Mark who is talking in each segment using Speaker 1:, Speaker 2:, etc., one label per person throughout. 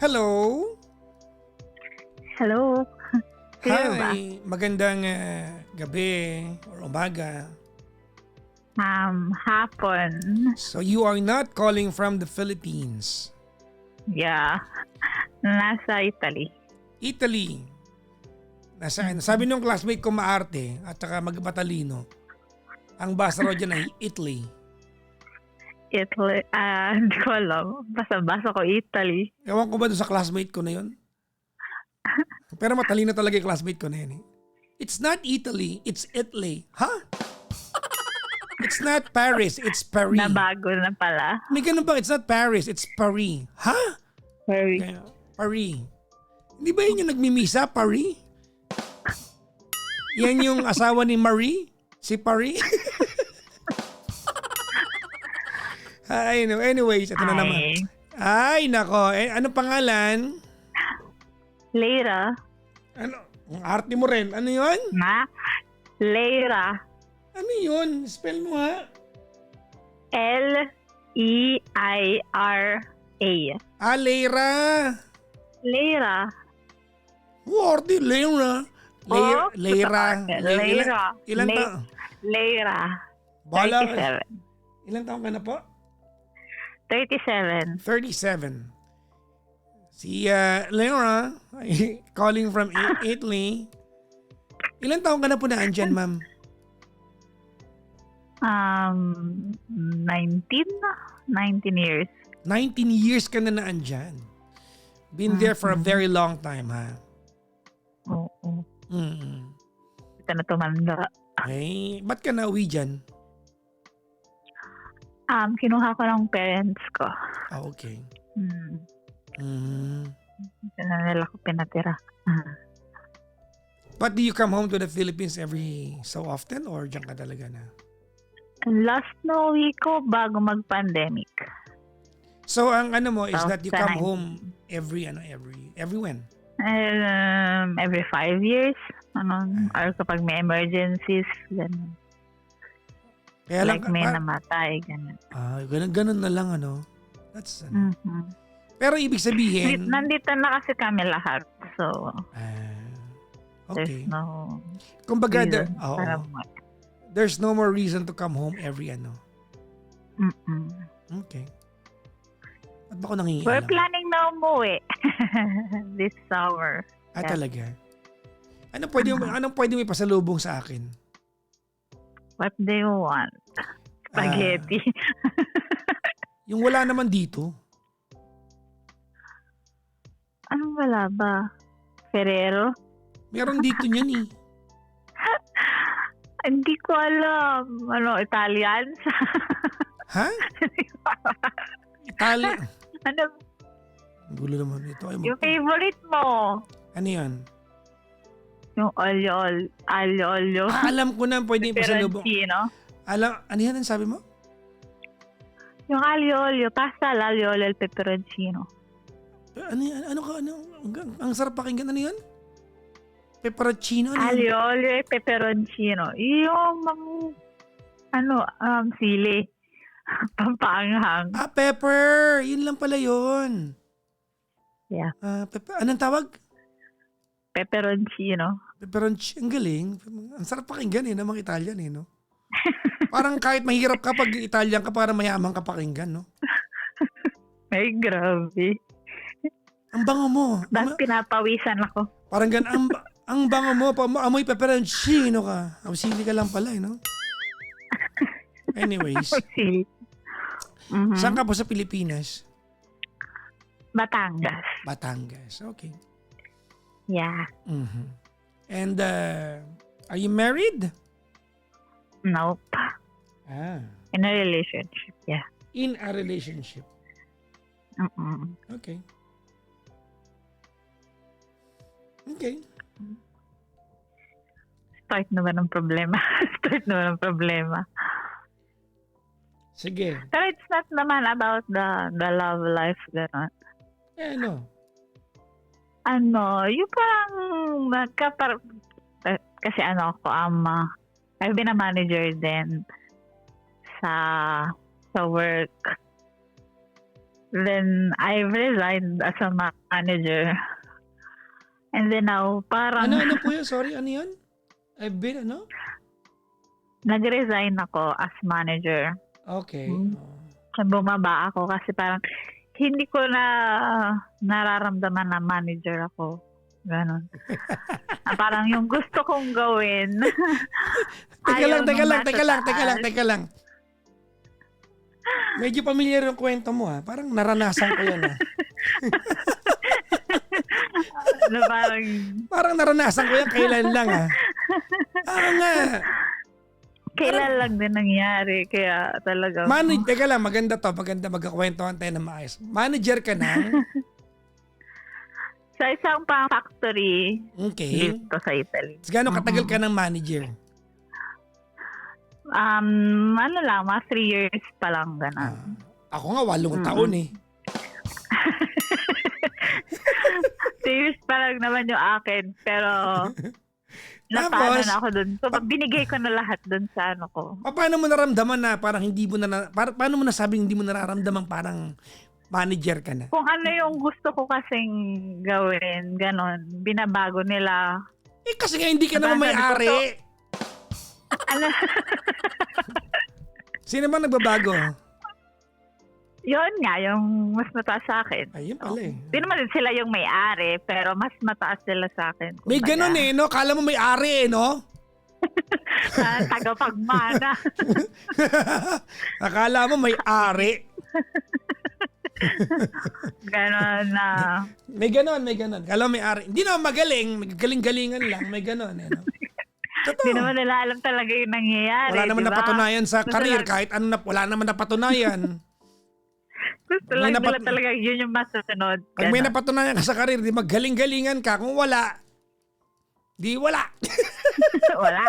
Speaker 1: Hello?
Speaker 2: Hello. Clear ba?
Speaker 1: Hi, magandang gabi or umaga.
Speaker 2: Hapon.
Speaker 1: So you are not calling from the Philippines.
Speaker 2: Yeah. Nasa Italy.
Speaker 1: Italy. Nasaan? Sabi nung classmate ko maarte at saka magmatalino. Ang basa raw dyan ay Italy.
Speaker 2: Italy. Hindi ko alam. Basa-basa ko Italy.
Speaker 1: Ewan ko ba doon sa classmate ko na yun? Pero matalino talaga yung classmate ko na yun eh. It's not Italy, it's Italy. Huh? It's not Paris, it's Paris.
Speaker 2: Nabago na pala.
Speaker 1: May ganun ba? It's not Paris, it's Paris. Huh?
Speaker 2: Very.
Speaker 1: Kaya, Paris. Hindi ba yun yung nagmimisa, Paris? Yan yung asawa ni Marie? Si Paris? Ay, no. Anyways, ito na naman. Ay, nako. Ano pangalan?
Speaker 2: Leira.
Speaker 1: Ano? Ang arte mo rin. Ano yun?
Speaker 2: Leira.
Speaker 1: Ano yun? Spell mo ha?
Speaker 2: Leira.
Speaker 1: Leira.
Speaker 2: Leira.
Speaker 1: Arte, Leira. Leira. Ilan taon?
Speaker 2: Leira.
Speaker 1: Bala.
Speaker 2: 37.
Speaker 1: Ilan taon ka na po?
Speaker 2: 37.
Speaker 1: 37. Si Leira, calling from Italy. Ilan taon ka na po na andyan, ma'am?
Speaker 2: 19 years.
Speaker 1: 19 years ka na andyan. Been there for a very long time, ha?
Speaker 2: Oo.
Speaker 1: Mm-mm.
Speaker 2: Ito na tumanda.
Speaker 1: Ay, ba't ka nauwi dyan?
Speaker 2: Kinuha ko ng parents ko.
Speaker 1: Ah, okay.
Speaker 2: Ito na nila ko pinatira.
Speaker 1: But do you come home to the Philippines every so often or dyan ka talaga na?
Speaker 2: Last na uwi ko bago mag-pandemic.
Speaker 1: So ang ano mo is
Speaker 2: So,
Speaker 1: that you come home every when?
Speaker 2: Every 5 years. Or kapag may emergencies. Ganun.
Speaker 1: Kaya
Speaker 2: Like may namatay. Ganun.
Speaker 1: Ganun na lang ano. That's Pero ibig sabihin
Speaker 2: Nandito na kasi kami lahat. So,
Speaker 1: okay.
Speaker 2: there's no
Speaker 1: Kumbaga
Speaker 2: reason para
Speaker 1: there's no more reason to come home every Okay. Ba't ba ako nangingialam?
Speaker 2: We're planning na umuwi this summer.
Speaker 1: Talaga? Anong pwede mo ipasalubong sa akin?
Speaker 2: What do you want? Spaghetti.
Speaker 1: Yung wala naman dito.
Speaker 2: Anong wala ba? Ferrero?
Speaker 1: Meron dito niyan eh.
Speaker 2: Hindi ko alam. Italian?
Speaker 1: Ha? Italian?
Speaker 2: Ano?
Speaker 1: Gulo naman ito.
Speaker 2: Yung favorite mo?
Speaker 1: Ano yan?
Speaker 2: Yung olio.
Speaker 1: Alam ko na pwede ipasalubong.
Speaker 2: Peperoncino.
Speaker 1: Ano yan ang sabi mo?
Speaker 2: Yung olio. Pasta olio, peperoncino.
Speaker 1: Ano yan? Ang sarap pakinggan. Ano yan? Pepperoncino?
Speaker 2: Olio, peperoncino. Yung sili. Pampaanghang.
Speaker 1: Pepper! Yun lang pala yun.
Speaker 2: Yeah.
Speaker 1: Anong tawag?
Speaker 2: Peperoncino.
Speaker 1: Pepperoncino. Ang galing. Ang sarap pakinggan ng mga Italian no? Parang kahit mahirap ka pag Italian ka, parang mayaman ka pakinggan, no?
Speaker 2: Ay, grabe.
Speaker 1: Ang bango mo.
Speaker 2: Bakit pinapawisan ako?
Speaker 1: Parang ang bango mo. Amoy pepperoncino ka. Sili ka lang pala, no? Anyways. Saan ka po sa Pilipinas?
Speaker 2: Batangas.
Speaker 1: Okay.
Speaker 2: Yeah.
Speaker 1: And are you married?
Speaker 2: Nope. In a relationship, yeah.
Speaker 1: In a relationship. Okay.
Speaker 2: Start naman ng problema.
Speaker 1: Sige.
Speaker 2: Pero it's not naman about the love life, gano'n. Yung parang kasi I've been a manager din sa work. Then I resigned as a manager. And then now, parang
Speaker 1: Ano po yun? Sorry, ano yun? I've been, ano?
Speaker 2: nag-resign ako as manager.
Speaker 1: Okay.
Speaker 2: Hmm. Bumaba ako kasi parang hindi ko na nararamdaman na manager ako. Ganon. Parang yung gusto kong gawin.
Speaker 1: Teka lang. Medyo pamilyar yung kwento mo ha. Parang naranasan ko yan ha. Parang naranasan ko yan kailan lang ha. Nga.
Speaker 2: Kailan lang din nangyari. Kaya talaga.
Speaker 1: Teka lang, maganda to. Maganda magkakwentuhan tayo ng maayos. Manager ka na?
Speaker 2: Sa isang pang factory.
Speaker 1: Okay.
Speaker 2: Dito sa Italy.
Speaker 1: Gano'ng katagal ka ng manager?
Speaker 2: Ano lang, mga 3 years pa lang gano'n.
Speaker 1: Ako nga, 8 taon eh.
Speaker 2: 2 years pa lang naman yung akin. Pero, napano na ako dun. So, binigay ko na lahat dun sa ano ko.
Speaker 1: Paano mo naramdaman na parang hindi mo na, paano mo nasabing hindi mo nararamdaman parang manager ka na?
Speaker 2: Kung ano yung gusto ko kasing gawin, gano'n, binabago nila.
Speaker 1: Eh kasi nga hindi ka naman may-ari.
Speaker 2: Ano?
Speaker 1: Sino ba nagbabago?
Speaker 2: Yun nga, yung mas mataas sa akin.
Speaker 1: Ayun pala eh.
Speaker 2: Hindi naman din sila yung may-ari, pero mas mataas sila sa akin.
Speaker 1: May ganun eh, no? Kala mo may-ari eh, no?
Speaker 2: Tagapagmana.
Speaker 1: Akala mo may-ari.
Speaker 2: Ganon na.
Speaker 1: May ganon. Kala mo may-ari. Hindi naman magaling, galing-galingan lang. May ganon eh, no?
Speaker 2: Hindi naman nila alam talaga yung nangyayari.
Speaker 1: Wala naman
Speaker 2: diba?
Speaker 1: napatunayan sa career kahit ano na, wala naman napatunayan.
Speaker 2: Gusto lang nila talaga yun yung masusunod.
Speaker 1: Pag may napatunayan ka sa career, di magaling-galingan ka. Kung wala, di wala.
Speaker 2: Wala.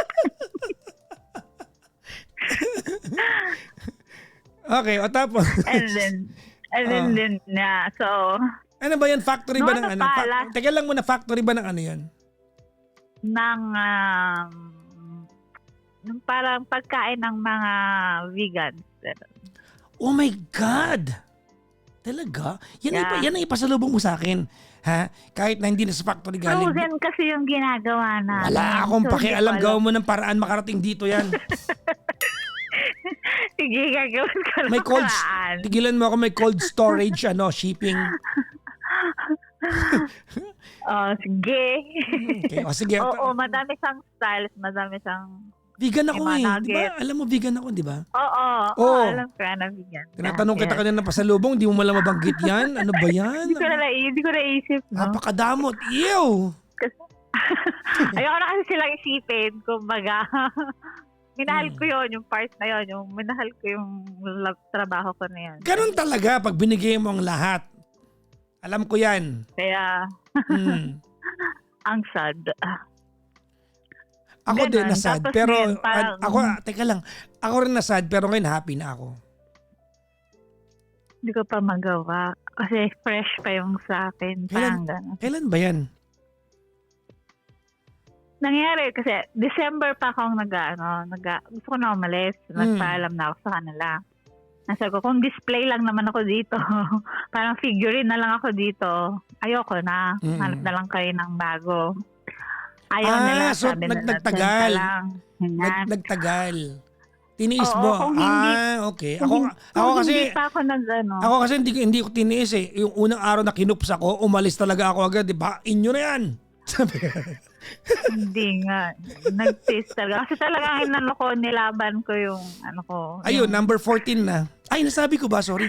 Speaker 1: Okay, o tapos.
Speaker 2: And then, so.
Speaker 1: Ano ba yan? Factory ba ng ano? Teka lang muna, factory ba ng ano yan?
Speaker 2: Ng parang pagkain ng mga vegans.
Speaker 1: Oh my God! Talaga? Yan ang ipasalubong mo sa akin. Ha? Kahit na hindi na sa factory galing.
Speaker 2: Frozen kasi yung ginagawa na.
Speaker 1: Wala akong pakialam. Gawin mo ng paraan makarating dito yan.
Speaker 2: Sige, gagawin ko ng
Speaker 1: May cold,
Speaker 2: paraan.
Speaker 1: tigilan mo ako, may cold storage, shipping.
Speaker 2: Sige.
Speaker 1: Okay, sige.
Speaker 2: Oo, madami siyang styles, madami siyang
Speaker 1: Vegan ako eh.
Speaker 2: nugget.
Speaker 1: Di ba? Alam mo, vegan ako, di ba?
Speaker 2: Oo, alam ko na vegan.
Speaker 1: Tinatanong kita kanina na pasalubong, di mo malang mabanggit yan. Ano ba yan?
Speaker 2: Hindi ko naisip. No?
Speaker 1: Napakadamot. Ew!
Speaker 2: Ayoko na kasi silang isipin. Kumbaga, minahal ko yun, yung part na yun. Yung minahal ko yung trabaho ko na yun.
Speaker 1: Ganun talaga pag binigay mo ang lahat. Alam ko yan.
Speaker 2: Kaya, ang sad.
Speaker 1: Ako
Speaker 2: Ganun.
Speaker 1: din na sad.
Speaker 2: Tapos
Speaker 1: Pero,
Speaker 2: ngayon, parang,
Speaker 1: teka lang. Ako rin na sad, pero ngayon happy na ako.
Speaker 2: hindi ko pa magawa. Kasi fresh pa yung sa akin. Parang gano'n.
Speaker 1: Kailan ba yan?
Speaker 2: Nangyari kasi December pa akong gusto ko na umalis. Nagpaalam na ako sa kanila. Nasa ko, kung display lang naman ako dito, parang figurine na lang ako dito, ayoko na. Hanap na lang kayo ng bago. Ayaw nila,
Speaker 1: so
Speaker 2: sabi nila.
Speaker 1: nagtagal. Nagtagal. Tiniis mo.
Speaker 2: Kung hindi,
Speaker 1: okay.
Speaker 2: Ako
Speaker 1: kasi
Speaker 2: hindi pa ako
Speaker 1: Ako kasi hindi ko tiniis eh. Yung unang araw na kinups ako, umalis talaga ako agad, 'di ba? Inyo na 'yan. Sabi.
Speaker 2: Hindi nga. Nag-taste talaga. Kasi talagang nilaban ko yung ko.
Speaker 1: Ayun, number 14 na. Ay, nasabi ko ba? Sorry.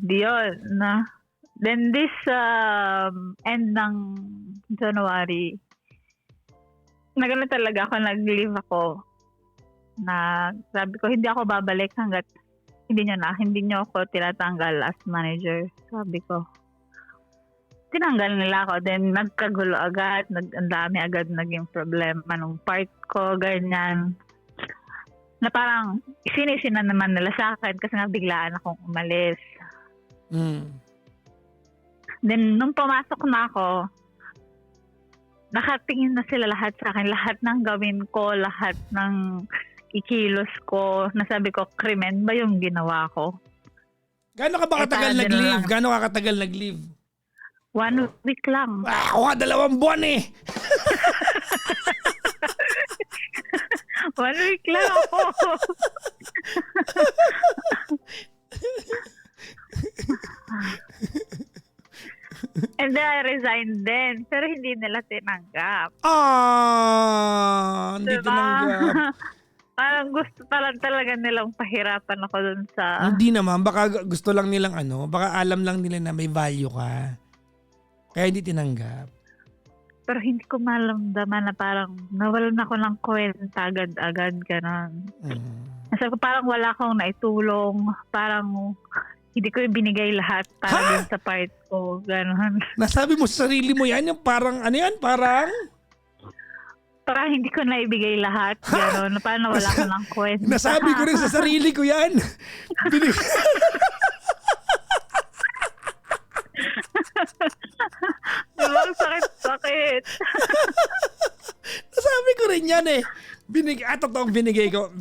Speaker 2: Di yun. Then this end ng January, nagano talaga ako, nag-leave ako. Sabi ko, hindi ako babalik hanggat hindi nyo ako tinatanggal as manager. Sabi ko. Tinanggal nila ako. Then, nagkagulo agad. Ang dami agad naging problema nung part ko, ganyan. Na parang, sinisi na naman nila sa akin kasi nabiglaan akong umalis. Then, nung pumasok na ako, nakatingin na sila lahat sa akin. Lahat ng gawin ko, lahat ng ikilos ko. Nasabi ko, krimen ba yung ginawa ko?
Speaker 1: Gano'n ka ba katagal
Speaker 2: Tara,
Speaker 1: nag-live?
Speaker 2: lang.
Speaker 1: Gano'n ka katagal nag-live?
Speaker 2: 1 week lang.
Speaker 1: Ako nga 2 buwan eh.
Speaker 2: 1 week lang ako. And then I resigned din. Pero hindi nila tinanggap.
Speaker 1: Hindi
Speaker 2: Diba?
Speaker 1: tinanggap.
Speaker 2: Parang gusto pa lang talaga nilang pahirapan ako dun sa...
Speaker 1: Hindi naman, baka gusto lang nilang baka alam lang nila na may value ka. Kaya hindi tinanggap.
Speaker 2: Pero hindi ko malamdaman na parang nawalan ako ng kwenta agad-agad. Ganon. Sabi ko parang wala akong naitulong. Parang hindi ko ibinigay lahat para dun sa part ko. Ganon.
Speaker 1: Nasabi mo sa sarili mo yan, yung parang parang...
Speaker 2: Parang hindi ko naibigay lahat. Ganon. Parang nawala ko ng kwenta.
Speaker 1: Nasabi ko rin sa sarili ko yan.
Speaker 2: Diba? Sakit-sakit.
Speaker 1: Nasabi ko rin yan eh. Totoong binigay ko.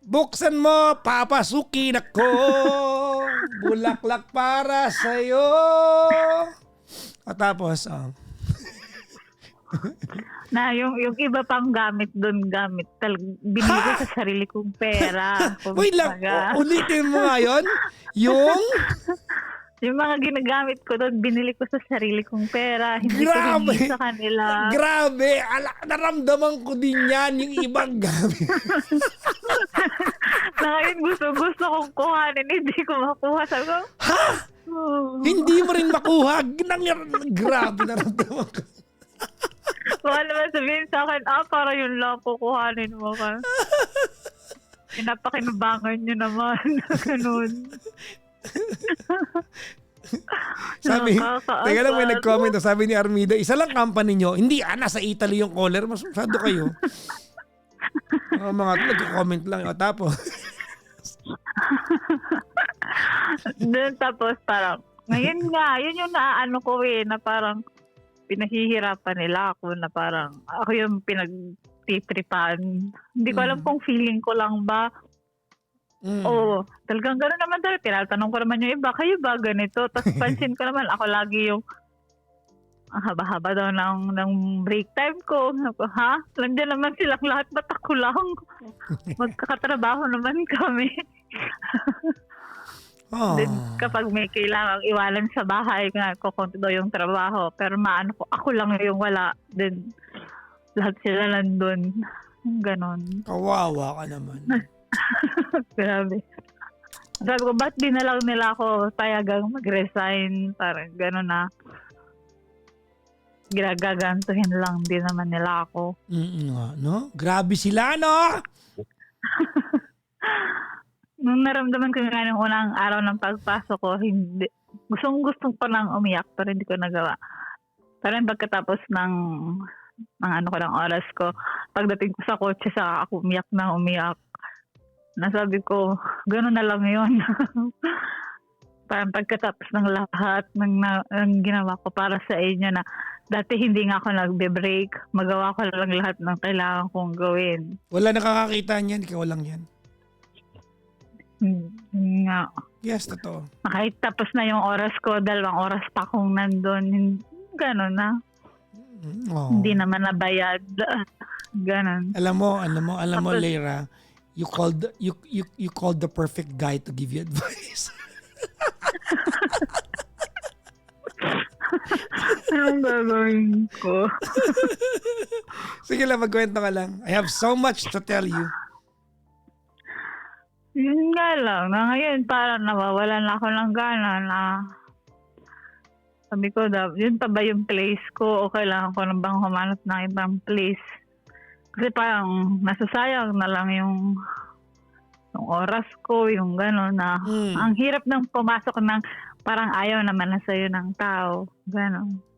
Speaker 1: Buksan mo, papasukin ako. Bulaklak para sa'yo. At tapos,
Speaker 2: Na yung iba pang gamit doon, binili ko sa sarili kong pera.
Speaker 1: Wait lang, ulitin mo nga yun?
Speaker 2: Yung mga ginagamit ko doon, binili ko sa sarili kong pera. Hindi
Speaker 1: Grabe!
Speaker 2: ko hindi sa kanila.
Speaker 1: Grabe! Naramdaman ko din yan, yung ibang gamit.
Speaker 2: Na ngayon gusto kong kuhanin, hindi ko makuha. Sabi ko,
Speaker 1: Ha? Hindi mo rin makuha? Grabe, naramdaman ko.
Speaker 2: baka naman sabihin sa akin, para yun lang kukuhanin mo ka. Pinapakinabangan nyo naman. Ganun.
Speaker 1: Teka lang, may nag-comment. Sabi ni Armida, isa lang company nyo. Hindi, nasa Italy yung caller. Mas masyado kayo. Mga nag-comment lang. Tapos.
Speaker 2: Tapos parang, ngayon nga, yun yung naano ko na parang, pinahihirapan nila ako na parang ako yung pinagtitripan. Hindi ko alam kung feeling ko lang ba. Oo, talagang gano'n naman talaga. Tinatanong ko naman yung iba, kayo ba ganito? Tapos pansin ko naman, ako lagi yung haba-haba daw ng break time ko. Ha? Nandiyan naman silang lahat, ba't ako lang? Magkakatrabaho naman kami. Then, kapag may kailangang iwanan sa bahay, kukunti daw yung trabaho. Pero ako lang yung wala. Then, lahat sila nandun. Ganon.
Speaker 1: Kawawa ka naman.
Speaker 2: Grabe. Sabi ko, ba't di na lang nila ako payagang mag-resign? Parang ganon na. Ginagagantuhin lang din naman nila ako.
Speaker 1: No? Grabe sila, no?
Speaker 2: Nung naramdaman ko nga ng unang araw ng pagpasok ko, hindi. Gustong ko umiyak, pero hindi ko nagawa. Pero pagkatapos ng oras ko, pagdating ko sa kotse, saka ako umiyak. Nasabi ko, gano'n na lang yun. Parang pagkatapos ng lahat ng ginawa ko para sa inyo na dati hindi nga ako nagbe-break, magawa ko lang lahat ng kailangan kong gawin.
Speaker 1: Wala nakakakita niyan, ikaw lang yan.
Speaker 2: Nga.
Speaker 1: Yes, totoo.
Speaker 2: Kahit tapos na yung oras ko, 2 oras pa akong nandun. Gano'n na. Hindi naman nabayad. Gano'n.
Speaker 1: Alam mo, Leira, you called the perfect guy to give you advice.
Speaker 2: Anong gagawin ko?
Speaker 1: Sige lang, magkwento ka lang. I have so much to tell you.
Speaker 2: Yun nga lang, na ngayon parang nawawalan ako ng gana na sabi ko, yun pa ba yung place ko o kailangan ko na bang humanap ng ibang place? Kasi parang nasasayang na lang yung oras ko, yung gano'n na ang hirap nang pumasok ng parang ayaw naman na sa'yo ng tao. Gano'n.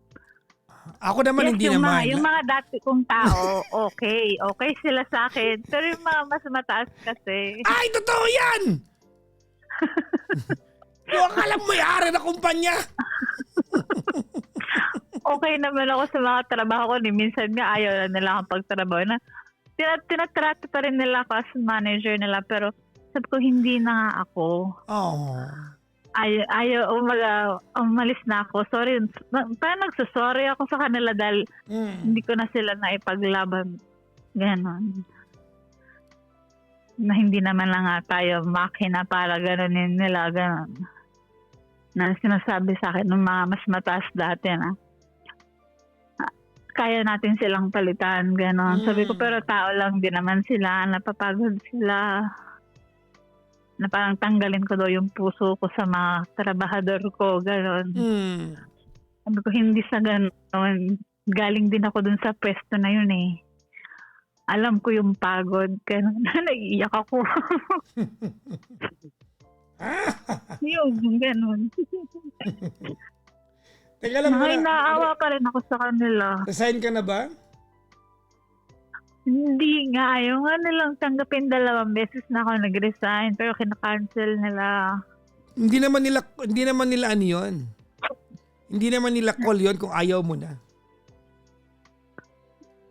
Speaker 1: Ako naman hindi naman.
Speaker 2: Yung mga dati kong tao, okay. Okay sila sa akin. Pero yung mga mas mataas kasi.
Speaker 1: Ay, totoo yan! Yung akala mo may-ari na kumpanya.
Speaker 2: Okay naman ako sa mga trabaho ko. Minsan nga ayaw na nila akong pagtrabaho na tinatrato pa rin nila ako as manager nila, pero sabi ko, hindi na nga ako.
Speaker 1: Oh.
Speaker 2: Ayaw, umalis na ako. Sorry. Parang nagsasorry ako sa kanila dahil hindi ko na sila naipaglaban. Ganon. Na hindi naman lang nga tayo makina para ganonin nila. Ganon. Na sinasabi sa akin ng mga mas mataas dati na kaya natin silang palitan. Ganon. Sabi ko, pero tao lang din naman sila. Napapagod sila. Na parang tanggalin ko daw yung puso ko sa mga trabahador ko, gano'n. Sabi ko, hindi sa gano'n. Galing din ako dun sa pwesto na yun eh. Alam ko yung pagod, gano'n. Naiiyak ako. Yung gano'n.
Speaker 1: Teka lang muna.
Speaker 2: Naawa pa rin ako sa kanila.
Speaker 1: Resign ka na ba?
Speaker 2: Hindi nga. Ayaw nga nilang tanggapin 2 beses na ako nag-resign pero kinakancel nila.
Speaker 1: Hindi naman nila ano yun. Hindi naman nila call yun kung ayaw mo na.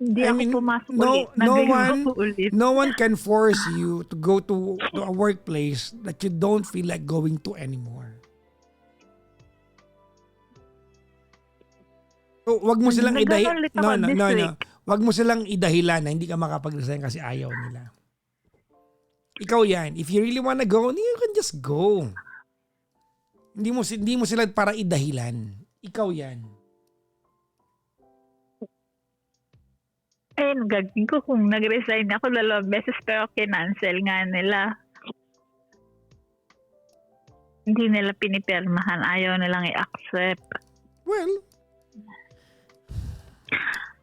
Speaker 2: Hindi ako pumasok ulit.
Speaker 1: No one can force you to go to a workplace that you don't feel like going to anymore. So, wag mo silang Wag mo silang idahilan na hindi ka makapag-resign kasi ayaw nila. Ikaw yan. If you really wanna go, you can just go. Hindi mo sila para idahilan. Ikaw yan.
Speaker 2: Ayun, gagawin ko kung nag-resign ako 2 beses pero kinancel nga nila. Hindi nila pinipirmahan. Ayaw nilang i-accept.
Speaker 1: Well,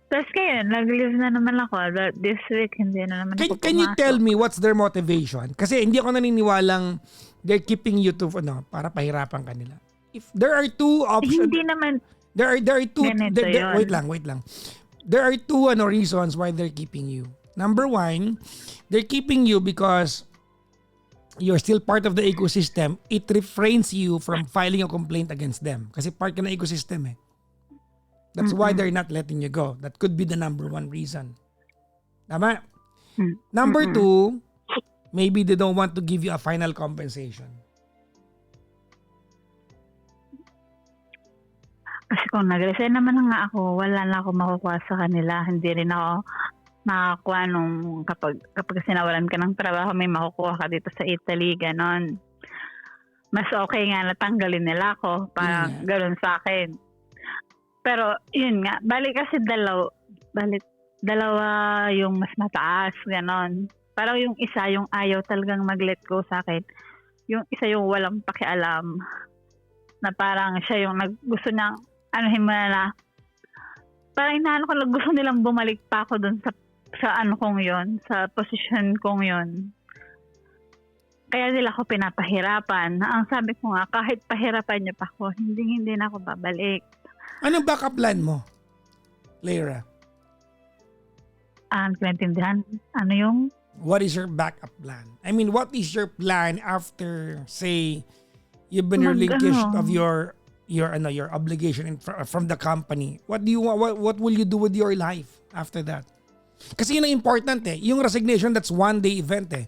Speaker 2: tapos kaya, nag-leave na naman ako. This week, hindi na naman ako pumasok.
Speaker 1: Can you tell me what's their motivation? Kasi hindi ako naniniwalang they're keeping you to, para pahirapan ka nila. If there are two options.
Speaker 2: Hindi naman.
Speaker 1: There are two. Wait lang. There are two reasons why they're keeping you. Number one, they're keeping you because you're still part of the ecosystem. It refrains you from filing a complaint against them. Kasi part ka ng ecosystem eh. That's why they're not letting you go. That could be the number one reason. Tama? Number two, maybe they don't want to give you a final compensation.
Speaker 2: Kasi kung nag-resign naman nga ako, wala na ako makukuha sa kanila. Hindi rin ako makakuha nung kapag sinawalan ka ng trabaho, may makukuha ka dito sa Italy, ganon. Mas okay nga natanggalin nila ako. Parang ganon sa akin. Pero, yun nga. Balik kasi dalawa yung mas mataas, gano'n. Parang yung isa, yung ayaw talagang mag-let go sa akin. Yung isa yung walang pakialam. Na parang siya yung gusto niyang, parang inaano ko, gusto nilang bumalik pa ako dun sa ano kong yun, sa position kong yun. Kaya nila ako pinapahirapan. Ang sabi ko nga, kahit pahirapan niyo pa ako, hindi na ako babalik.
Speaker 1: Anong backup plan mo, Lyra?
Speaker 2: Naintindihan? Ano yung?
Speaker 1: What is your backup plan? I mean, what is your plan after, say, you've been relinquished of your obligation from the company? What do you want? What will you do with your life after that? Kasi yun ang important eh. Yung resignation, that's one day event eh.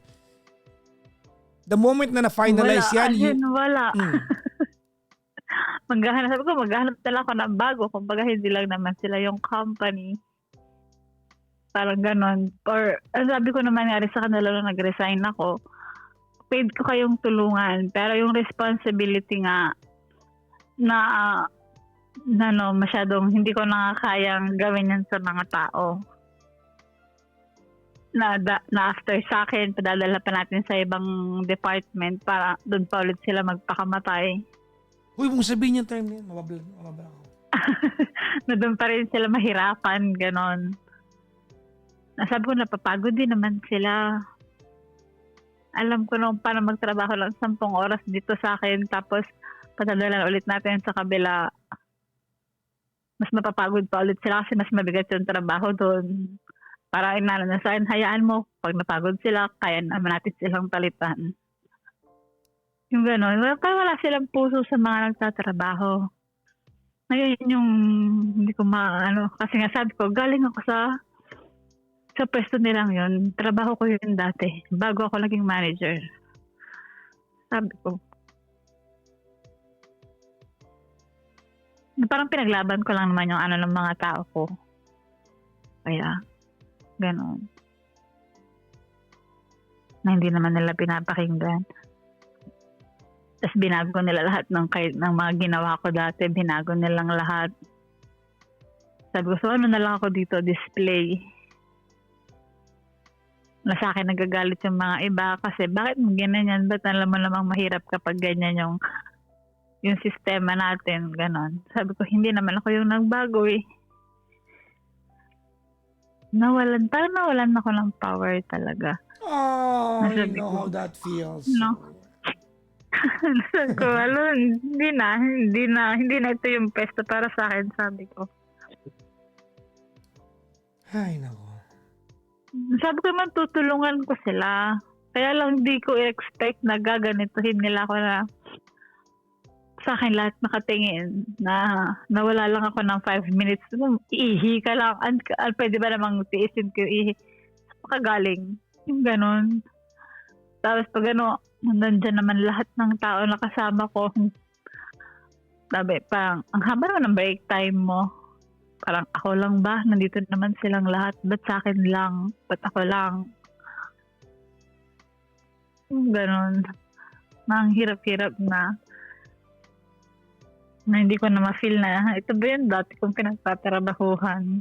Speaker 1: The moment na na-finalize
Speaker 2: wala. Maghahanap na lang ako ng bago. Kumbaga hindi lang naman sila yung company. Parang ganon. Or, sabi ko naman nga rin sa kanila nung nag-resign ako, paid ko kayong tulungan. Pero yung responsibility nga masyadong hindi ko nakakayang gawin yan sa mga tao. Na after sa akin, padadala pa natin sa ibang department para doon pa ulit sila magpakamatay.
Speaker 1: Uy, mong sabihin yung time na yun, mababla ako.
Speaker 2: Na doon pa rin sila mahirapan, ganon. Nasabi ko, napapagod din naman sila. Alam ko nung paano magtrabaho lang 10 oras dito sa akin, tapos patadalan ulit natin sa kabila. Mas mapapagod pa ulit sila kasi mas mabigat yung trabaho doon. Para inano na sa akin, hayaan mo, pag napagod sila, kaya naman natin silang palitan. Yung gano'n. Parang wala silang puso sa mga nagtatrabaho. Ngayon yung hindi ko kasi nga sabi ko, galing ako sa sa pwesto nilang yun, trabaho ko yun dati, bago ako naging manager. Sabi ko, parang pinaglaban ko lang naman yung ano ng mga tao ko. Kaya, gano'n. Na hindi naman nila pinapakinggan. Tapos binago nila lahat ng mga ginawa ko dati. Binago nilang lahat. Sabi ko, so ano na lang ako dito, display. Na sa akin nagagalit yung mga iba kasi bakit mo ganyan? Ba't alam mo namang mahirap kapag ganyan yung sistema natin, ganon. Sabi ko, hindi naman ako yung nagbago eh. Parang nawalan ako ng power talaga.
Speaker 1: Oh, I know how that feels.
Speaker 2: No. Sabi ko, hindi na ito yung pesto para sa akin, sabi ko.
Speaker 1: Ay, nako.
Speaker 2: Sabi ko naman, tutulungan ko sila. Kaya lang di ko expect na gaganituhin nila ako na sa akin lahat nakatingin na nawala lang ako ng 5 minutes. Ihi ka lang. Pwede ba namang tiisin ko yung ihi? Pakagaling. Yung ganon. Tapos pag nandyan naman lahat ng tao na kasama ko. Sabi, parang, ang haba naman ng break time mo. Parang ako lang ba? Nandito naman silang lahat. Ba't sa akin lang? Ba't ako lang? Yung ganon. Na ang hirap-hirap na hindi ko na ma-feel na ito ba yun dati kong pinagtatrabahuhan.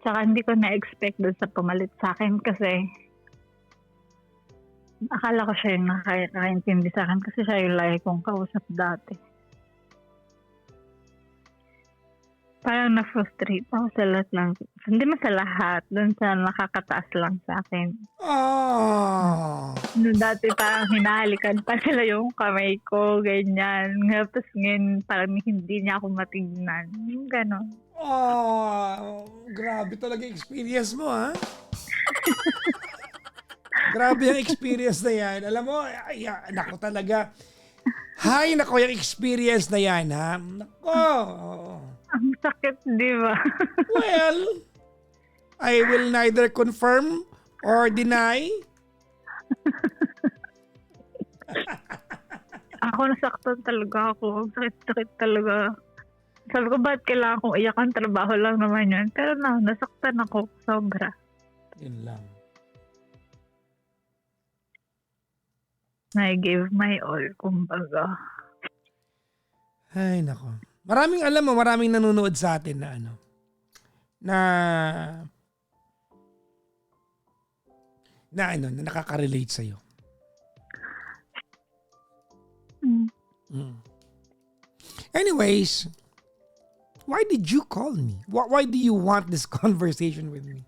Speaker 2: Tsaka hindi ko na-expect doon sa pumalit sa akin kasi akala ko siya yung nakakaintindi sa akin kasi siya yung lagi kong kausap dati. Parang na-frustrate ako sa lahat ng, hindi man sa lahat, doon sa nakakataas lang sa akin.
Speaker 1: Oh.
Speaker 2: Dati parang hinahalikan pa sila yung kamay ko, ganyan. Tapos ngayon parang hindi niya ako matignan. Yung gano'n.
Speaker 1: Oh, grabe talaga experience mo, ha? Grabe yung experience na yan. Alam mo, nako talaga. Hay, nako yung experience na yan, ha? Nako.
Speaker 2: Ang sakit, di ba?
Speaker 1: Well, I will neither confirm or deny.
Speaker 2: Ako nasaktan talaga ako. Sakit-sakit talaga. Sabi ko, ba't kailangan kong iyakan? Trabaho lang naman yun. Pero nasaktan ako. Sobra.
Speaker 1: Yun lang.
Speaker 2: I gave my all, kumbaga.
Speaker 1: Ay, nako. Maraming nanonood sa atin na nakaka-relate sa'yo. Anyways, why did you call me? Why do you want this conversation with me?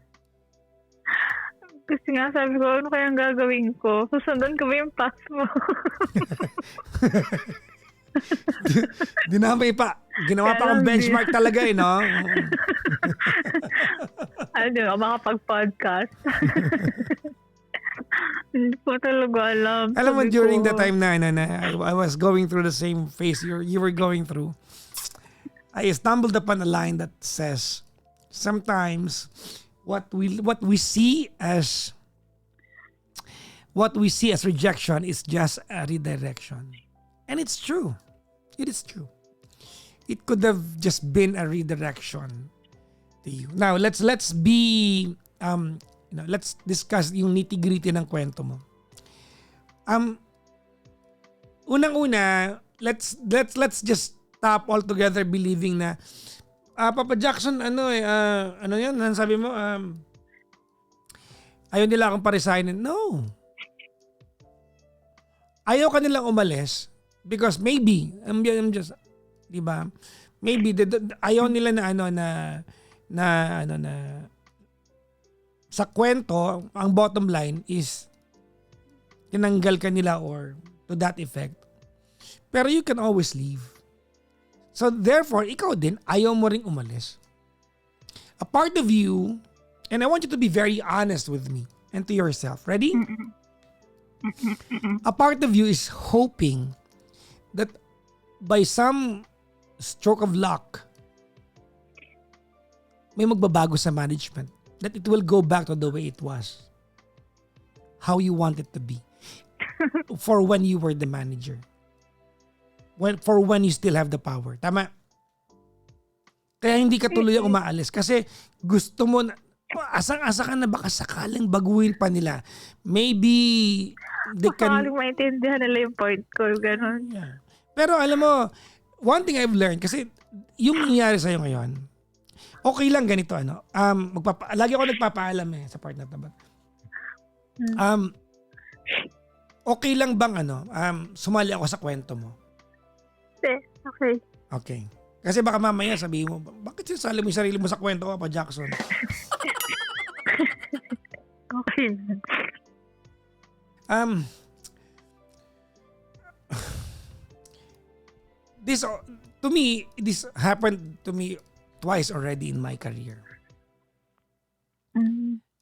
Speaker 2: Kasi nga sabi ko, ano kayang gagawin ko? Susundan ko ba yung pass mo?
Speaker 1: Dinamay pa. Ginawa pa akong benchmark talaga no?
Speaker 2: Di ba? Makapag-podcast. Hindi ko talaga alam.
Speaker 1: Alam mo, during the time na I was going through the same phase you were going through, I stumbled upon a line that says, sometimes what we see as rejection is just a redirection. And it's true. It is true. It could have just been a redirection to you. Now, let's be let's discuss yung nitty-gritty ng kwento mo. Unang-una, let's just stop altogether believing na Papa Jackson, ano yan? Ano sabi mo? Ayaw nila akong pa-resignin. No. Ayaw ka nilang umalis because maybe, I'm just, di ba? Maybe, ayaw nila na sa kwento, ang bottom line is tinanggal ka nila or to that effect. Pero you can always leave. So therefore, ikaw din, ayaw mo ring umalis. A part of you, and I want you to be very honest with me and to yourself. Ready? A part of you is hoping that by some stroke of luck, may magbabago sa management. That it will go back to the way it was. How you want it to be. For when you were the manager. For when you still have the power. Tama? Kaya hindi ka tuloy umaalis. Kasi gusto mo na, asang-asa ka na baka sakaling baguhin pa nila. Maybe they can...
Speaker 2: Sakaling maintindihan nila yung point ko. Ganun.
Speaker 1: Yeah. Pero alam mo, one thing I've learned, kasi yung nangyari sa'yo ngayon, okay lang ganito, ano. Lagi ako nagpapaalam sa part na to. Okay lang bang sumali ako sa kwento mo?
Speaker 2: Okay.
Speaker 1: Okay. Kasi baka mamaya sabihin mo, bakit sinasali mo yung sarili mo sa kwento ko, Pa Jackson?
Speaker 2: Okay.
Speaker 1: This happened to me twice already in my career.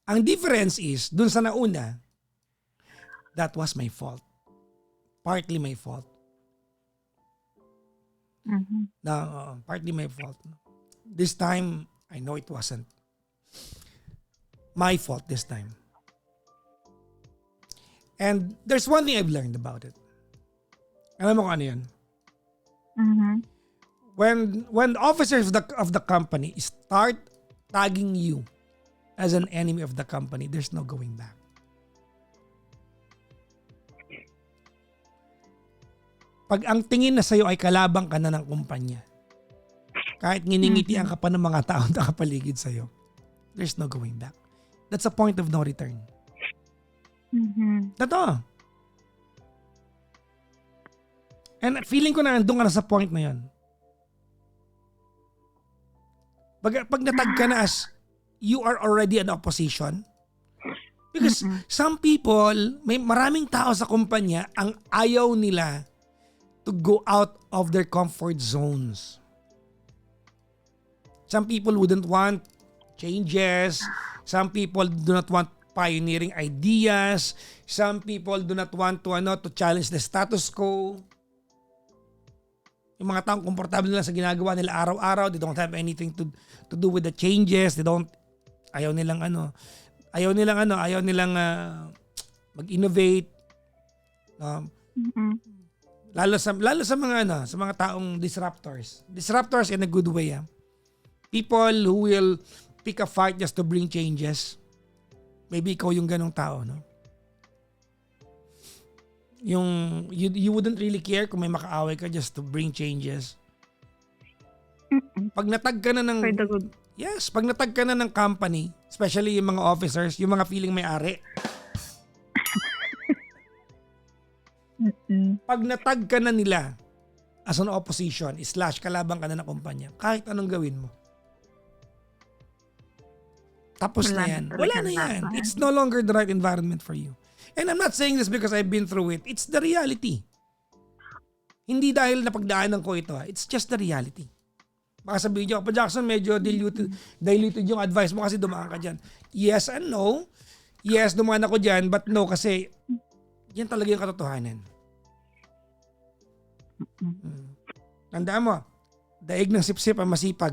Speaker 1: Ang difference is, dun sa nauna, that was my fault. Partly my fault. Partly my fault. This time, I know it wasn't my fault this time. And there's one thing I've learned about it. Alam mo kung ano yun? When officers of the company start tagging you as an enemy of the company, there's no going back. Pag ang tingin na sa'yo ay kalabang ka na ng kumpanya, kahit nginingitian ka pa ng mga taong nakapaligid sa'yo, there's no going back. That's a point of no return. Totoo. And feeling ko na nandun ka na sa point na yun. Pag natag ka na as you are already an opposition, because some people, may maraming tao sa kumpanya ang ayaw nila to go out of their comfort zones. Some people wouldn't want changes. Some people do not want pioneering ideas. Some people do not want to challenge the status quo. Yung mga taong komportable lang sa ginagawa nila araw-araw, they don't have anything to do with the changes. Ayaw nilang mag-innovate. Lalo sa mga taong disruptors. Disruptors in a good way. People who will pick a fight just to bring changes. Maybe ikaw yung ganong tao, no? Yung you wouldn't really care kung may makaaway ka just to bring changes. Pag natag ka na ng pag natag ka na ng company, especially yung mga officers, yung mga feeling may-ari. Pag natag ka na nila as an opposition, / kalabang ka na ng kumpanya, kahit anong gawin mo. Tapos na yan. Wala na yan. It's no longer the right environment for you. And I'm not saying this because I've been through it. It's the reality. Hindi dahil napagdaanan ko ito. It's just the reality. Baka sabihin nyo, Pa Jackson, medyo diluted yung advice mo kasi dumaan ka dyan. Yes and no. Yes, dumaan ako dyan, but no kasi yan talaga yung katotohanan. Tandaan mo, daig ng sip-sip ang masipag.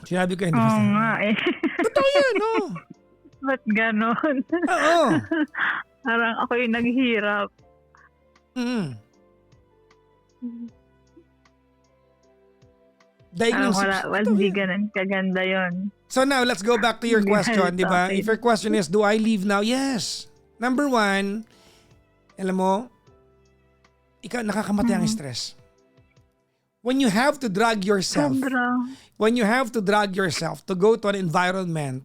Speaker 1: Sinabi ko, hindi
Speaker 2: Oo nga eh.
Speaker 1: Totoo yan, no?
Speaker 2: Ba't ganon?
Speaker 1: Oo.
Speaker 2: Parang ako yung naghihirap.
Speaker 1: Daig ng sip-sip.
Speaker 2: Hindi ganun kaganda yun.
Speaker 1: So now, let's go back to your question, di ba? If your question is, do I leave now? Yes. Number one, alam mo, nakakamatay ang stress. When you have to drag yourself, to go to an environment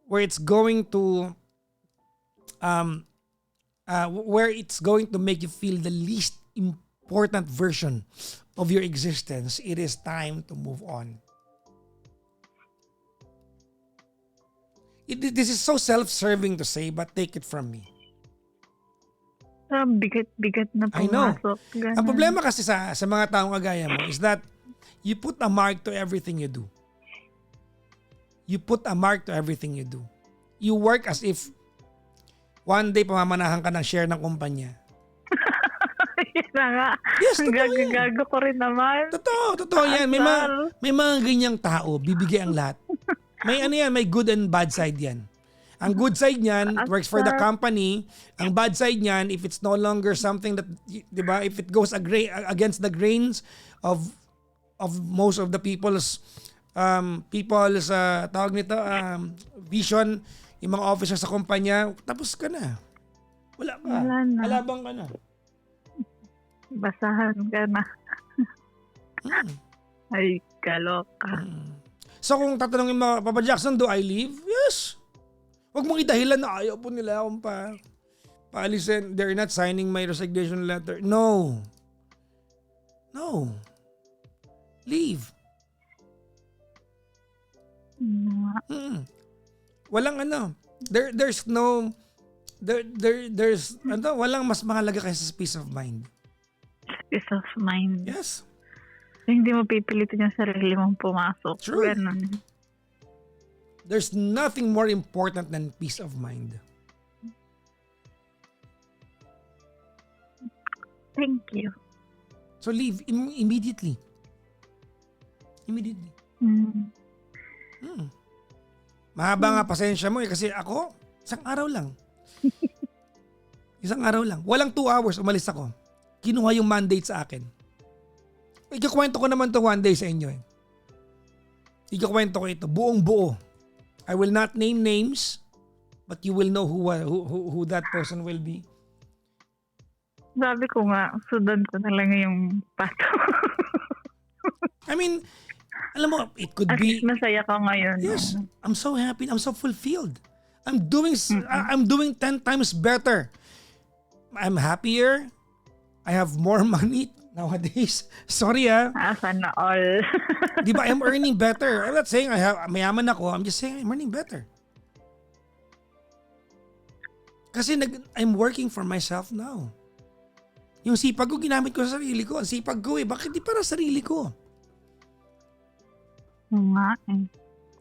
Speaker 1: where it's going to make you feel the least important version of your existence, it is time to move on. This is so self-serving to say, but take it from me.
Speaker 2: Bigat na pumasok.
Speaker 1: I know. Ang problema kasi sa mga taong kagaya mo is that you put a mark to everything you do. You put a mark to everything you do. You work as if one day pamamanahan ka ng share ng kumpanya.
Speaker 2: Yun na nga.
Speaker 1: Yes, totoo yan.
Speaker 2: Gago ko rin naman.
Speaker 1: Totoo yan. May mga ganyang tao, bibigay ang lahat. May ano yan, may good and bad side yan. Ang good side niyan, it works for the company. Ang bad side niyan, if it's no longer something that, di ba, if it goes against the grains of most of the people's tawag nito, vision, yung mga officers sa kumpanya, tapos ka na. Wala ka.
Speaker 2: Wala na.
Speaker 1: Malabang ka na.
Speaker 2: Basahan ka na. Ay, kaloka.
Speaker 1: So kung tatanungin mo, Papa Jackson, do I leave? Yes. Huwag mong idahilan na ayaw po nila akong paalisin. They're not signing my resignation letter. No. Leave. Walang ano. There's walang mas mahalaga kaysa sa peace of mind.
Speaker 2: Peace of mind.
Speaker 1: Yes.
Speaker 2: Hindi mo pipilitin yung sarili mong pumasok.
Speaker 1: True.
Speaker 2: Ganun.
Speaker 1: There's nothing more important than peace of mind.
Speaker 2: Thank you.
Speaker 1: So leave immediately. Immediately. Mahaba nga pasensya mo kasi ako, isang araw lang. Walang 2 hours, umalis ako. Kinuha yung mandate sa akin. Ikakwento ko naman to one day sa inyo eh. Ikakwento ko ito, buong buo. I will not name names, but you will know who that person will be.
Speaker 2: Sabi ko nga, sundan ko na lang yung pato.
Speaker 1: I mean, alam mo, it could
Speaker 2: At
Speaker 1: be...
Speaker 2: least masaya ka ngayon.
Speaker 1: Yes, I'm so happy. I'm so fulfilled. I'm doing 10 times better. I'm happier. I have more money nowadays. Sorry
Speaker 2: Sana all.
Speaker 1: Di ba, I'm earning better. I'm not saying mayaman ako. I'm just saying I'm earning better. Kasi I'm working for myself now. Yung sipag ko, ginamit ko sa sarili ko. Ang sipag ko bakit di para sa sarili ko?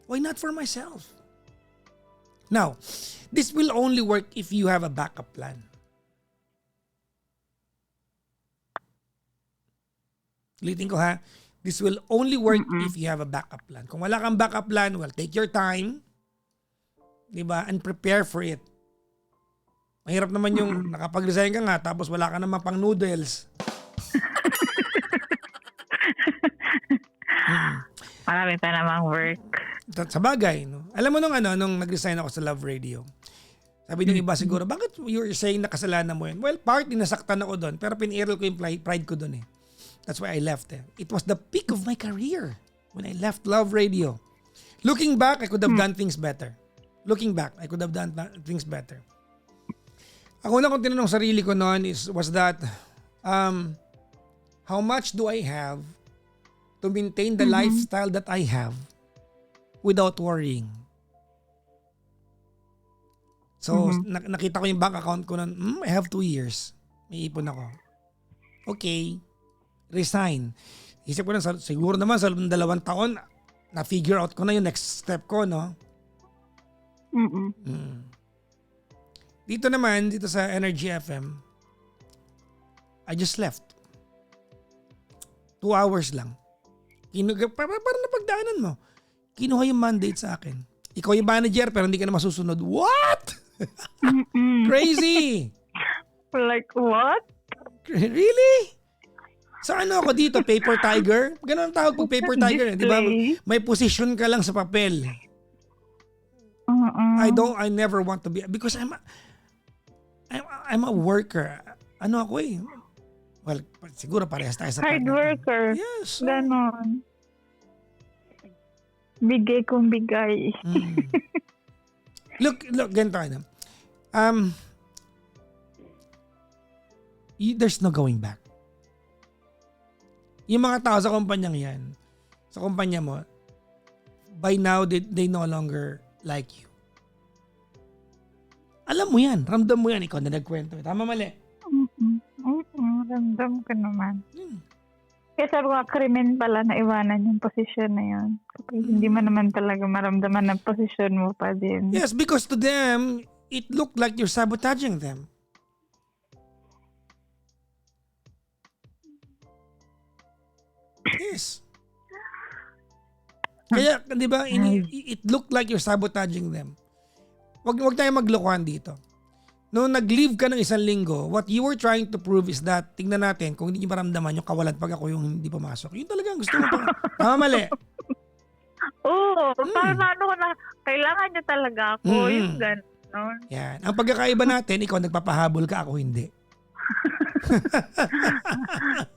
Speaker 1: Why not for myself? Now, this will only work if you have a backup plan. Ulitin ko ha, this will only work if you have a backup plan. Kung wala kang backup plan, well, take your time, di ba, and prepare for it. Mahirap naman yung nakapag-resign ka nga tapos wala ka naman pang noodles.
Speaker 2: Marami pa namang work.
Speaker 1: Sa bagay, no? Alam mo nung nag-resign ako sa Love Radio, sabi ng iba siguro, bakit you're saying na kasalanan mo yun? Well, partly nasaktan ako doon, pero piniral ko yung pride ko doon eh. That's why I left eh. It was the peak of my career when I left Love Radio. Looking back, I could have done things better. Ako na kung tinanong sarili ko noon was that, how much do I have to maintain the lifestyle that I have without worrying? So, nakita ko yung bank account ko noon, I have 2 years. May ipon ako. Okay. Resign. Isip ko na siguro naman sa 2 taon na-figure out ko na yung next step ko, no? Dito naman, dito sa Energy FM, I just left. 2 hours lang. Parang napagdaanan mo. Kinuha yung mandate sa akin. Ikaw yung manager pero hindi ka na masusunod. What? Crazy!
Speaker 2: Like what?
Speaker 1: Really? So ano ako dito? Paper tiger? Ganun ang tawag pag paper tiger. Di ba? May position ka lang sa papel. I never want to be, because I'm a worker. Ano ako eh? Well, siguro parehas tayo sa
Speaker 2: hard worker.
Speaker 1: Yes.
Speaker 2: Ganon. Bigay kong bigay.
Speaker 1: Look, ganito ano. There's no going back. Yung mga tao sa kumpanyang yan, sa kumpanya mo, by now, they no longer like you. Alam mo yan. Ramdam mo yan. Ikaw na nagkwento. Tama, mali?
Speaker 2: Ramdam ko naman. Kaya sabi ko, krimen pala na iwanan yung posisyon na yun. Kapag hindi mo naman talaga maramdaman na posisyon mo pa din.
Speaker 1: Yes, because to them, it looked like you're sabotaging them. Yes. Kaya, di ba, it looked like you're sabotaging them. Wag tayo maglokohan dito. Noong nag-leave ka ng 1 linggo, what you were trying to prove is that, tingnan natin, kung hindi niyo maramdaman yung kawalan pag ako yung hindi pumasok. Yun talaga ang gusto mo pa. Tama, mali.
Speaker 2: Oo, paano ko na, kailangan niya talaga ako, yung gano'n.
Speaker 1: Yan. Ang pagkakaiba natin, ikaw nagpapahabol ka, ako hindi.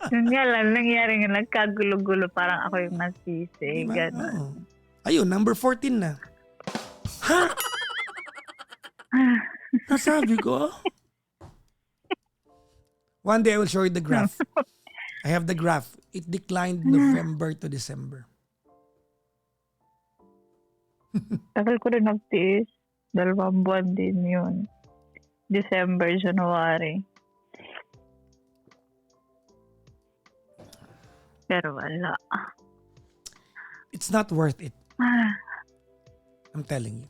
Speaker 2: Yun nga lang, nangyari nga, nagkagulo-gulo, parang ako yung nasisi,
Speaker 1: Diba?
Speaker 2: gano'n.
Speaker 1: Oo. Ayun, number 14 na. Ha? Nasabi ko? One day I will show you the graph. I have the graph. It declined November to December.
Speaker 2: Tagal ko rin nagtiis. 2 buwan din yun. December, January. Pero wala.
Speaker 1: It's not worth it. I'm telling you.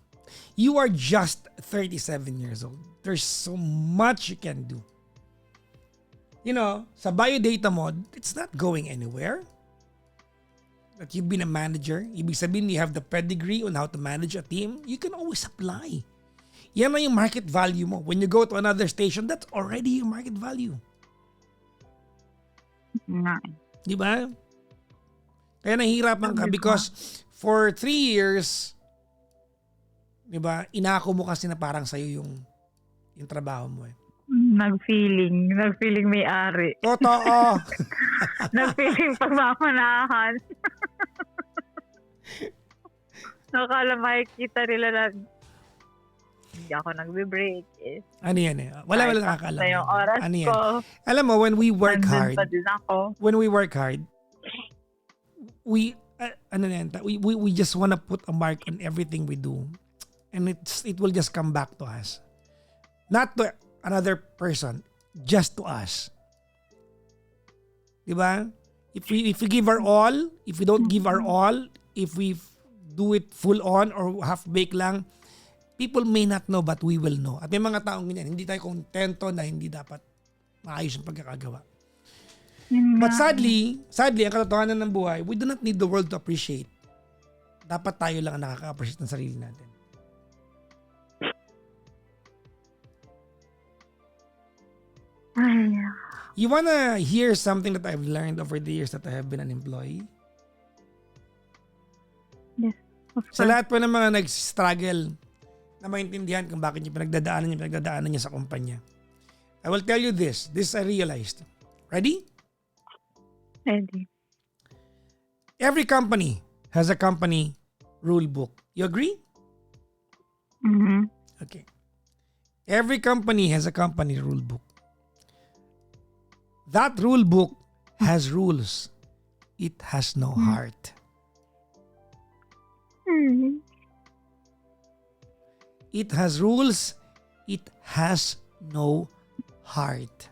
Speaker 1: You are just 37 years old. There's so much you can do. You know, sa biodata mo, it's not going anywhere. That you've been a manager. Ibig sabihin, you have the pedigree on how to manage a team. You can always apply. Yan na yung market value mo. When you go to another station, that's already your market value. Di ba? Kaya nahihirapan ka because for 3 years, di ba, inako mo kasi na parang sa'yo yung trabaho mo eh.
Speaker 2: Nag-feeling may-ari.
Speaker 1: Totoo.
Speaker 2: Nag-feeling pagmamanahan. Nakala makikita nila na hindi ako nagbe-break eh.
Speaker 1: Ano yan eh? Wala nakakaalam.
Speaker 2: Sa yung oras
Speaker 1: ano yan?
Speaker 2: ko.
Speaker 1: Alam mo, when we work hard,
Speaker 2: pa din ako.
Speaker 1: we just wanna put a mark on everything we do. And it will just come back to us. Not to another person, just to us. Diba? If we give our all, if we don't give our all, if we do it full on or half-baked lang, people may not know but we will know. At may mga taong ganyan, hindi tayo kontento na hindi dapat maayos yung pagkakagawa. But sadly, ang katotohanan ng buhay, we do not need the world to appreciate. Dapat tayo lang ang nakaka-appreciate ng sarili natin. You wanna hear something that I've learned over the years that I have been an employee?
Speaker 2: Yes.
Speaker 1: Sa lahat po ng mga nag-struggle na maintindihan kung bakit yung pinagdadaanan niya sa kumpanya. I will tell you this. This I realized. Ready?
Speaker 2: Ready.
Speaker 1: Every company has a company rule book. You agree?
Speaker 2: Mm-hmm.
Speaker 1: Okay. Every company has a company rule book. That rule book has rules. It has no heart.
Speaker 2: Mm-hmm.
Speaker 1: It has rules. It has no heart.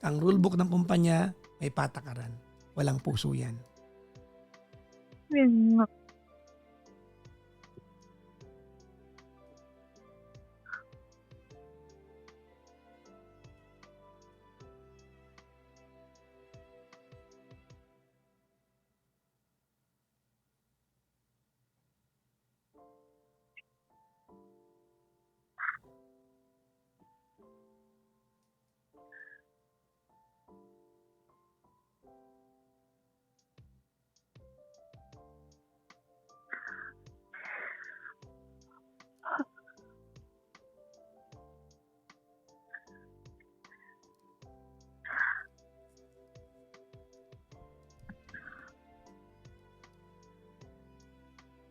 Speaker 1: Ang rulebook ng kumpanya may patakaran. Walang puso yan.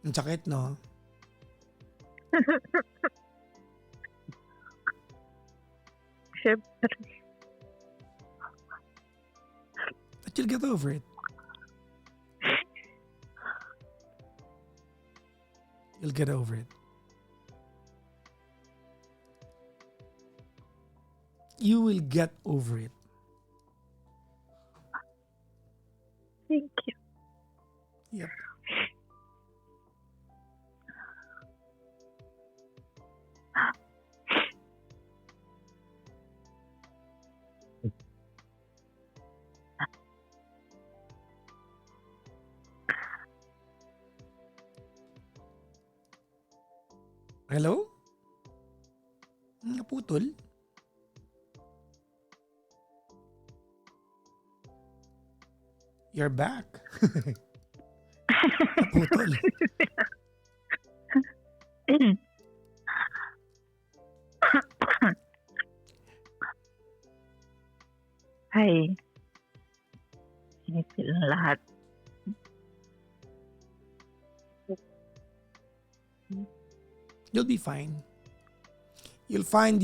Speaker 1: Ang sakit, no?
Speaker 2: Siyempre.
Speaker 1: But you'll get over it. You'll get over it. You will get over it.
Speaker 2: Thank you.
Speaker 1: Yep. Hello? Naputol? You're back. Naputol.
Speaker 2: Ay, init silang lahat.
Speaker 1: You'll be fine. You will find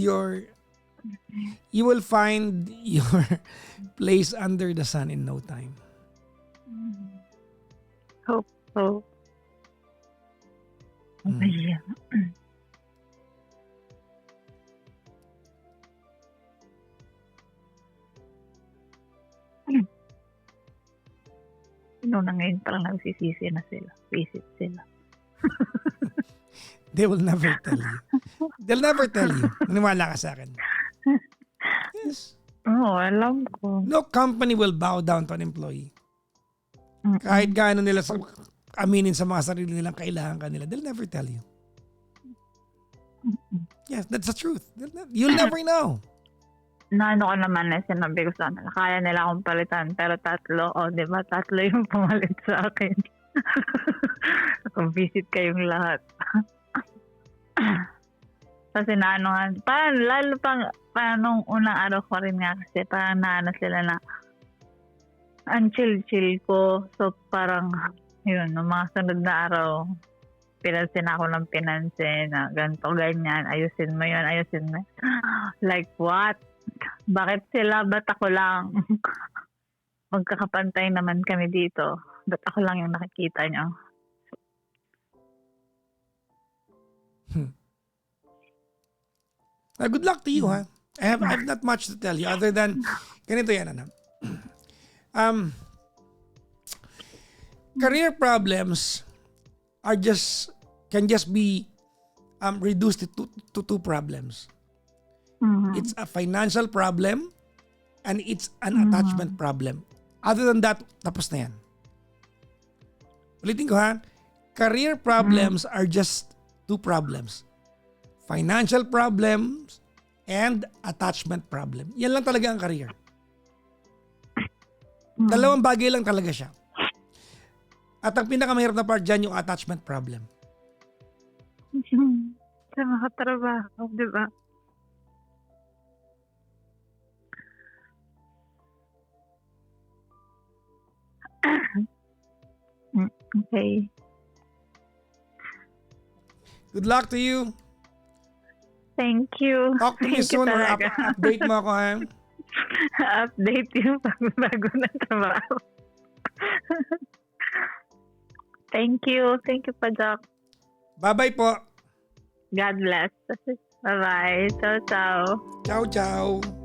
Speaker 1: your place under the sun in no time.
Speaker 2: Hope so. Ayan. Na ngayon parang nagsisisi na sila. Visit sila.
Speaker 1: They will never tell you. They'll never tell you. Maniwala ka sa akin. Yes.
Speaker 2: Oo, alam ko.
Speaker 1: No company will bow down to an employee. Kahit gaano nila aminin sa mga sarili nilang kailangan kanila, they'll never tell you. Yes, that's the truth. You'll never know.
Speaker 2: Naano ko naman na sinabi ko sa kanila, kaya nila akong palitan, pero 3, di ba? 3 yung pumalit sa akin. Kung visit kayong lahat. Kasi naano nga, parang lalo pang nung unang araw ko rin nga kasi parang naano sila na ang chill ko. So parang yun, nung mga sunod na araw, pinansin ako ng pinansin na ganito, ganyan, ayusin mo yun, ayusin mo. Like what? Bakit sila? Ba't ako lang? Magkakapantay naman kami dito. Ba't ako lang yung nakikita nyo?
Speaker 1: Good luck to you, ha? I have not much to tell you other than ganito yan, ano. Career problems can just be reduced to 2 problems. It's a financial problem and it's an attachment problem. Other than that, tapos na yan. Ulitin ko, ha? Career problems are just 2 problems. Financial problems and attachment problem. Yan lang talaga ang career. 2 bagay lang talaga siya. At ang pinakamahirap na part dyan, yung attachment problem.
Speaker 2: Sa mga trabaho, di ba? Okay.
Speaker 1: Good luck to you.
Speaker 2: Thank you.
Speaker 1: Talk to me soon or update mo ako, ha?
Speaker 2: Update you bago na trabaho. Thank you. Thank you pa, Doc.
Speaker 1: Bye-bye po.
Speaker 2: God bless. Bye-bye. Ciao, ciao.
Speaker 1: Ciao, ciao.